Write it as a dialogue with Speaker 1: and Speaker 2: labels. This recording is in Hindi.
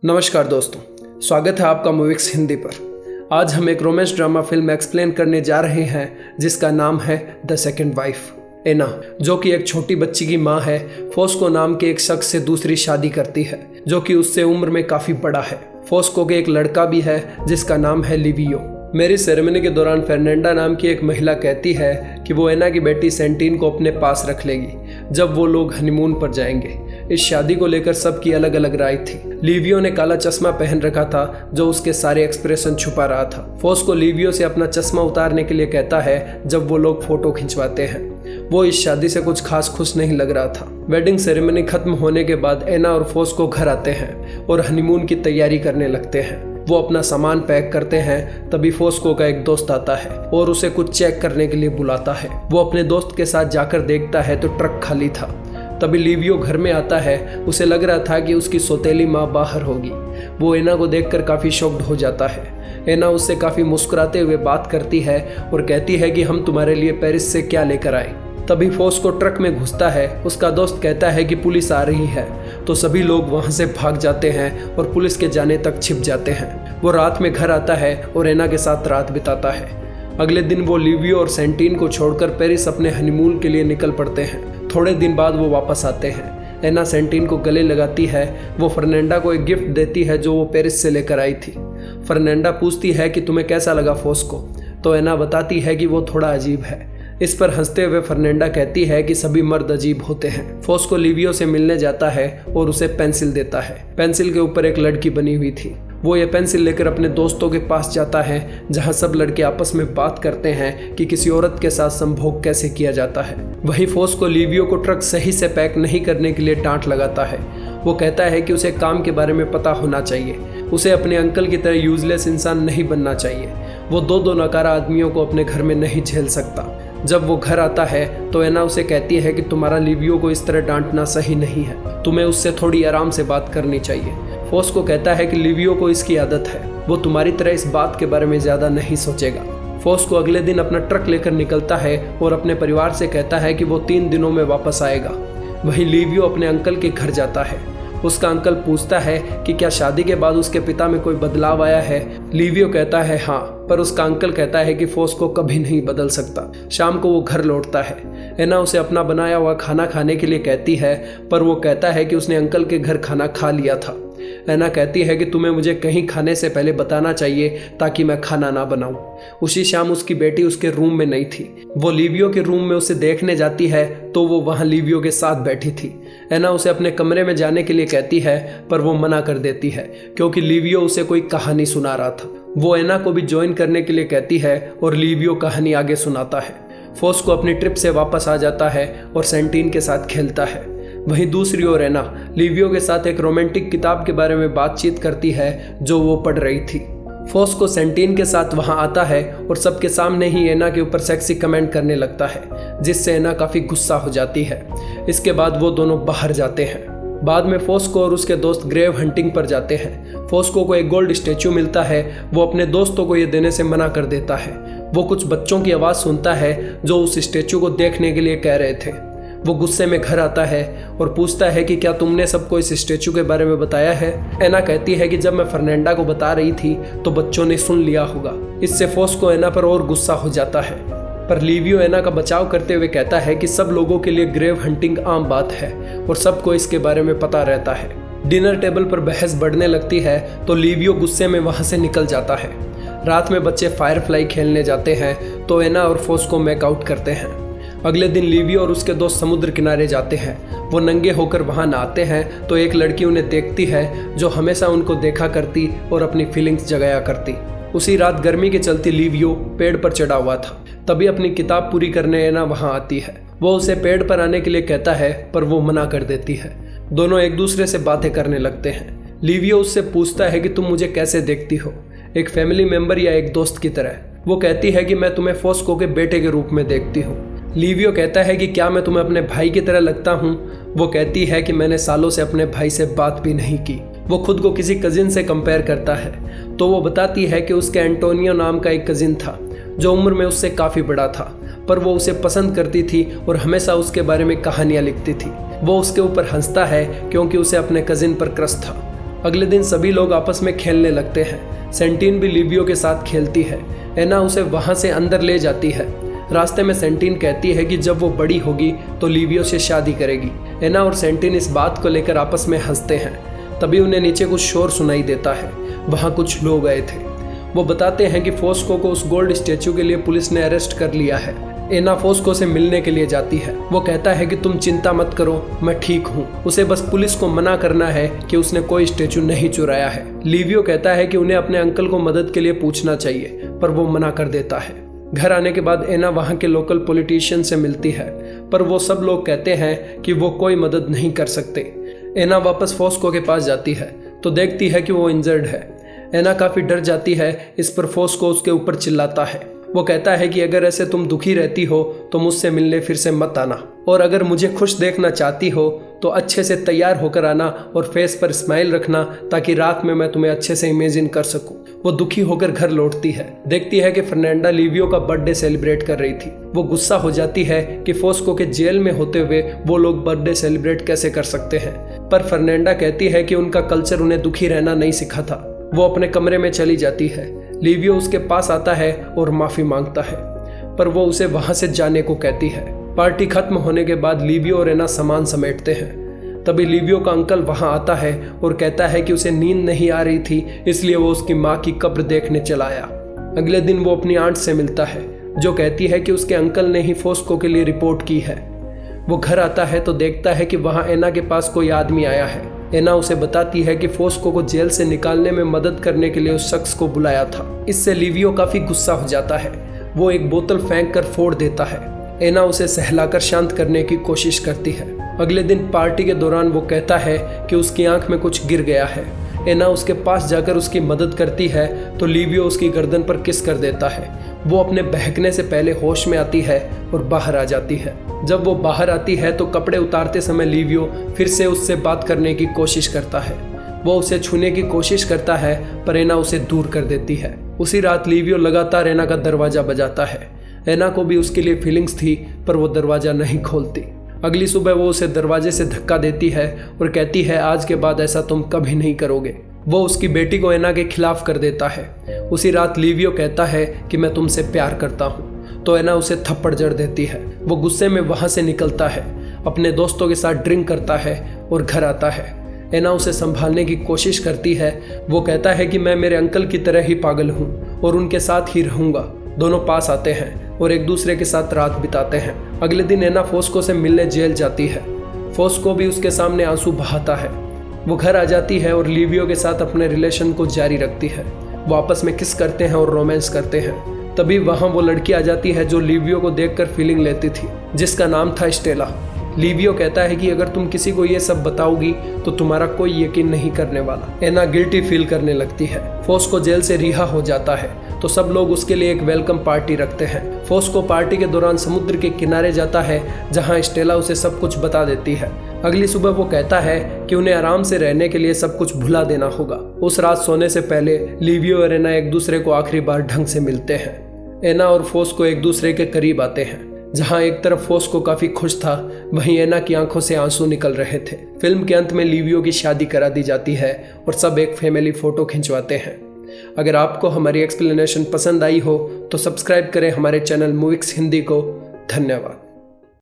Speaker 1: नमस्कार दोस्तों, स्वागत है आपका मूविक्स हिंदी पर। आज हम एक रोमांस ड्रामा फिल्म एक्सप्लेन करने जा रहे हैं जिसका नाम है द सेकंड वाइफ। एना, जो कि एक छोटी बच्ची की माँ है, फोस्को नाम के एक शख्स से दूसरी शादी करती है जो कि उससे उम्र में काफ़ी बड़ा है। फोस्को के एक लड़का भी है जिसका नाम है लिवियो। मैरिज सेरेमनी के दौरान फर्नांडा नाम की एक महिला कहती है कि वो एना की बेटी सेंटीन को अपने पास रख लेगी जब वो लोग हनीमून पर जाएंगे। इस शादी को लेकर सबकी अलग अलग राय थी। लिवियो ने काला चश्मा पहन रखा था जो उसके सारे एक्सप्रेशन छुपा रहा था। फोस्को लिवियो से अपना चश्मा उतारने के लिए कहता है जब वो लोग फोटो खिंचवाते हैं। वो इस शादी से कुछ खास खुश नहीं लग रहा था। वेडिंग सेरेमनी खत्म होने के बाद एना और फोस्को घर आते हैं और हनीमून की तैयारी करने लगते हैं। वो अपना सामान पैक करते हैं, तभी फोस्को का एक दोस्त आता है और उसे कुछ चेक करने के लिए बुलाता है। वो अपने दोस्त के साथ जाकर देखता है तो ट्रक खाली था। तभी लिवियो घर में आता है। उसे लग रहा था कि उसकी सौतेली माँ बाहर होगी। वो एना को देखकर काफ़ी शॉक्ड हो जाता है। एना उससे काफ़ी मुस्कुराते हुए बात करती है और कहती है कि हम तुम्हारे लिए पेरिस से क्या लेकर आए। तभी फोस्को ट्रक में घुसता है। उसका दोस्त कहता है कि पुलिस आ रही है, तो सभी लोग वहां से भाग जाते हैं और पुलिस के जाने तक छिप जाते हैं। वो रात में घर आता है और एना के साथ रात बिताता है। अगले दिन वो लिवियो और सेंटीन को छोड़कर पेरिस अपने हनीमून के लिए निकल पड़ते हैं। थोड़े दिन बाद वो वापस आते हैं। एना सेंटीन को गले लगाती है। वो फर्नांडा को एक गिफ्ट देती है जो वो पेरिस से लेकर आई थी। फर्नांडा पूछती है कि तुम्हें कैसा लगा फोस्को, तो एना बताती है कि वो थोड़ा अजीब है। इस पर हंसते हुए फर्नांडा कहती है कि सभी मर्द अजीब होते हैं। फोस्को लिवियो से मिलने जाता है और उसे पेंसिल देता है। पेंसिल के ऊपर एक लड़की बनी हुई थी। वो ये पेंसिल लेकर अपने दोस्तों के पास जाता है जहां सब लड़के आपस में बात करते हैं कि किसी औरत के साथ संभोग कैसे किया जाता है। वहीं फोस्को लिवियो को ट्रक सही से पैक नहीं करने के लिए डांट लगाता है। वो कहता है कि उसे काम के बारे में पता होना चाहिए, उसे अपने अंकल की तरह यूजलेस इंसान नहीं बनना चाहिए। वो दो नकारा आदमियों को अपने घर में नहीं झेल सकता। जब वो घर आता है तो एना उसे कहती है कि तुम्हारा लिवियो को इस तरह डांटना सही नहीं है, तुम्हें उससे थोड़ी आराम से बात करनी चाहिए। फोस्को कहता है कि लिवियो को इसकी आदत है, वो तुम्हारी तरह इस बात के बारे में ज़्यादा नहीं सोचेगा। फोस्को अगले दिन अपना ट्रक लेकर निकलता है और अपने परिवार से कहता है कि वो 3 दिनों में वापस आएगा। वहीं लिवियो अपने अंकल के घर जाता है। उसका अंकल पूछता है कि क्या शादी के बाद उसके पिता में कोई बदलाव आया है। लिवियो कहता है हाँ, पर उसका अंकल कहता है कि फोस्को कभी नहीं बदल सकता। शाम को वो घर लौटता है। एना उसे अपना बनाया हुआ खाना खाने के लिए कहती है, पर वो कहता है कि उसने अंकल के घर खाना खा लिया था। एना कहती है कि तुम्हें मुझे कहीं खाने से पहले बताना चाहिए ताकि मैं खाना ना बनाऊं। उसी शाम उसकी बेटी उसके रूम में नहीं थी। वो लिवियो के रूम में उसे देखने जाती है तो वो वहां लिवियो के साथ बैठी थी। एना उसे अपने कमरे में जाने के लिए कहती है, पर वो मना कर देती है क्योंकि लिवियो उसे कोई कहानी सुना रहा था। वो एना को भी ज्वाइन करने के लिए कहती है और लिवियो कहानी आगे सुनाता है। फोस्को अपनी ट्रिप से वापस आ जाता है और सेंटीन के साथ खेलता है। वहीं दूसरी ओर एना लिवियो के साथ एक रोमांटिक किताब के बारे में बातचीत करती है जो वो पढ़ रही थी। फोस्को सेंटीन के साथ वहां आता है और सबके सामने ही एना के ऊपर सेक्सी कमेंट करने लगता है, जिससे एना काफ़ी गुस्सा हो जाती है। इसके बाद वो दोनों बाहर जाते हैं। बाद में फोस्को और उसके दोस्त ग्रेव हंटिंग पर जाते हैं। फोस्को को एक गोल्ड स्टैचू मिलता है। वो अपने दोस्तों को ये देने से मना कर देता है। वो कुछ बच्चों की आवाज़ सुनता है जो उस स्टैचू को देखने के लिए कह रहे थे। वो गुस्से में घर आता है और पूछता है कि क्या तुमने सबको इस स्टैचू के बारे में बताया है। एना कहती है कि जब मैं फर्नांडा को बता रही थी तो बच्चों ने सुन लिया होगा। इससे फोस्को एना पर और गुस्सा हो जाता है, पर लिवियो एना का बचाव करते हुए कहता है कि सब लोगों के लिए ग्रेव हंटिंग आम बात है और सबको इसके बारे में पता रहता है। डिनर टेबल पर बहस बढ़ने लगती है तो लिवियो गुस्से में वहां से निकल जाता है। रात में बच्चे फायरफ्लाई खेलने जाते हैं तो एना और फोस्को मेकआउट करते हैं। अगले दिन लिवियो और उसके दोस्त समुद्र किनारे जाते हैं। वो नंगे होकर वहां नहाते हैं तो एक लड़की उन्हें देखती है जो हमेशा उनको देखा करती और अपनी फीलिंग्स जगाया करती। उसी रात गर्मी के चलते लिवियो पेड़ पर चढ़ा हुआ था। तभी अपनी किताब पूरी करने एना वहां आती है। वो उसे पेड़ पर आने के लिए कहता है, पर वो मना कर देती है। दोनों एक दूसरे से बातें करने लगते हैं। लिवियो उससे पूछता है कि तुम मुझे कैसे देखती हो, एक फैमिली मेंबर या एक दोस्त की तरह। वो कहती है कि मैं तुम्हें फोस्को के बेटे के रूप में देखती हूँ। लिवियो कहता है कि क्या मैं तुम्हें अपने भाई की तरह लगता हूँ। वो कहती है कि मैंने सालों से अपने भाई से बात भी नहीं की। वो खुद को किसी कजिन से कंपेयर करता है तो वो बताती है कि उसके एंटोनियो नाम का एक कजिन था जो उम्र में उससे काफ़ी बड़ा था, पर वो उसे पसंद करती थी और हमेशा उसके बारे में कहानियाँ लिखती थी। वो उसके ऊपर हंसता है क्योंकि उसे अपने कजिन पर क्रश था। अगले दिन सभी लोग आपस में खेलने लगते हैं। सेंटीन भी लिवियो के साथ खेलती है। एना उसे वहाँ से अंदर ले जाती है। रास्ते में सेंटीन कहती है कि जब वो बड़ी होगी तो लिवियो से शादी करेगी। एना और सेंटीन इस बात को लेकर आपस में हंसते हैं। तभी उन्हें नीचे कुछ शोर सुनाई देता है। वहाँ कुछ लोग आए थे। वो बताते हैं कि फोस्को को उस गोल्ड स्टैचू के लिए पुलिस ने अरेस्ट कर लिया है। एना फोस्को से मिलने के लिए जाती है। वो कहता है कि तुम चिंता मत करो, मैं ठीक हूँ। उसे बस पुलिस को मना करना है कि उसने कोई स्टैचू नहीं चुराया है। लिवियो कहता है कि उन्हें अपने अंकल को मदद के लिए पूछना चाहिए, पर वो मना कर देता है। घर आने के बाद एना वहाँ के लोकल पॉलिटिशियन से मिलती है, पर वो सब लोग कहते हैं कि वो कोई मदद नहीं कर सकते। एना वापस फोस्को के पास जाती है तो देखती है कि वो इंजर्ड है। एना काफ़ी डर जाती है। इस पर फोस्को उसके ऊपर चिल्लाता है। वो कहता है कि अगर ऐसे तुम दुखी रहती हो तो मुझसे मिलने फिर से मत आना, और अगर मुझे खुश देखना चाहती हो तो अच्छे से तैयार होकर आना और फेस पर स्माइल रखना, ताकि रात में मैं तुम्हें अच्छे से इमेजिन कर सकूं। वो दुखी होकर घर लौटती है। देखती है कि फर्नांडा लिवियो का बर्थडे सेलिब्रेट कर रही थी। वो गुस्सा हो जाती है कि फोस्को के जेल में होते हुए वो लोग बर्थडे सेलिब्रेट कैसे कर सकते हैं, पर फर्नांडा कहती है कि उनका कल्चर उन्हें दुखी रहना नहीं सिखाता। वो अपने कमरे में चली जाती है। लिवियो उसके पास आता है और माफी मांगता है, पर वो उसे वहां से जाने को कहती है। पार्टी खत्म होने के बाद लिवियो और एना सामान समेटते हैं। तभी लिवियो का अंकल वहां आता है और कहता है कि उसे नींद नहीं आ रही थी, इसलिए वो उसकी माँ की कब्र देखने चला आया। अगले दिन वो अपनी आंट से मिलता है, जो कहती है कि उसके अंकल ने ही फोस्को के लिए रिपोर्ट की है। वो घर आता है तो देखता है कि वहां एना के पास कोई आदमी आया है। एना उसे बताती है कि फोस्को को जेल से निकालने में मदद करने के लिए उस शख्स को बुलाया था। इससे लिवियो काफी गुस्सा हो जाता है। वो एक बोतल फेंक कर फोड़ देता है। एना उसे सहलाकर शांत करने की कोशिश करती है। अगले दिन पार्टी के दौरान वो कहता है कि उसकी आंख में कुछ गिर गया है। एना उसके पास जाकर उसकी मदद करती है तो लिवियो उसकी गर्दन पर किस कर देता है। वो अपने बहकने से पहले होश में आती है और बाहर आ जाती है। जब वो बाहर आती है तो कपड़े उतारते समय लिवियो फिर से उससे बात करने की कोशिश करता है। वो उसे छूने की कोशिश करता है, पर एना उसे दूर कर देती है। उसी रात लिवियो लगातार एना का दरवाजा बजाता है। एना को भी उसके लिए फीलिंग्स थी, पर वो दरवाजा नहीं खोलती। अगली सुबह वो उसे दरवाजे से धक्का देती है और कहती है, आज के बाद ऐसा तुम कभी नहीं करोगे। वो उसकी बेटी को एना के खिलाफ कर देता है। उसी रात लिवियो कहता है कि मैं तुमसे प्यार करता हूँ, तो एना उसे थप्पड़ जड़ देती है। वो गुस्से में वहाँ से निकलता है, अपने दोस्तों के साथ ड्रिंक करता है और घर आता है। एना उसे संभालने की कोशिश करती है। वो कहता है कि मैं मेरे अंकल की तरह ही पागल हूँ और उनके साथ ही रहूँगा। दोनों पास आते हैं और एक दूसरे के साथ रात बिताते हैं। अगले दिन एना फोस्को से मिलने जेल जाती है। फोस्को भी उसके सामने आंसू बहाता है। वो घर आ जाती है और लिवियो के साथ अपने रिलेशन को जारी रखती है। वो आपस में किस करते हैं और रोमांस करते हैं। तभी वहाँ वो लड़की आ जाती है जो लिवियो को देखकर फीलिंग लेती थी, जिसका नाम था स्टेला। लिवियो कहता है कि अगर तुम किसी को ये सब बताओगी तो तुम्हारा कोई यकीन नहीं करने वाला। एना गिल्टी फील करने लगती है। फोस्को जेल से रिहा हो जाता है तो सब लोग उसके लिए एक वेलकम पार्टी रखते हैं। फोस्को पार्टी के दौरान समुद्र के किनारे जाता है, जहां स्टेला उसे सब कुछ बता देती है। अगली सुबह वो कहता है कि उन्हें आराम से रहने के लिए सब कुछ भुला देना होगा। उस रात सोने से पहले लिवियो और एना एक दूसरे को आखिरी बार ढंग से मिलते हैं। एना और फोस्को एक दूसरे के करीब आते हैं। जहां एक तरफ फोस्को काफी खुश था, वहीं एना की आंखों से आंसू निकल रहे थे। फिल्म के अंत में लिवियो की शादी करा दी जाती है और सब एक फैमिली फोटो खिंचवाते हैं। अगर आपको हमारी एक्सप्लेनेशन पसंद आई हो तो सब्सक्राइब करें हमारे चैनल मूविक्स हिंदी को। धन्यवाद।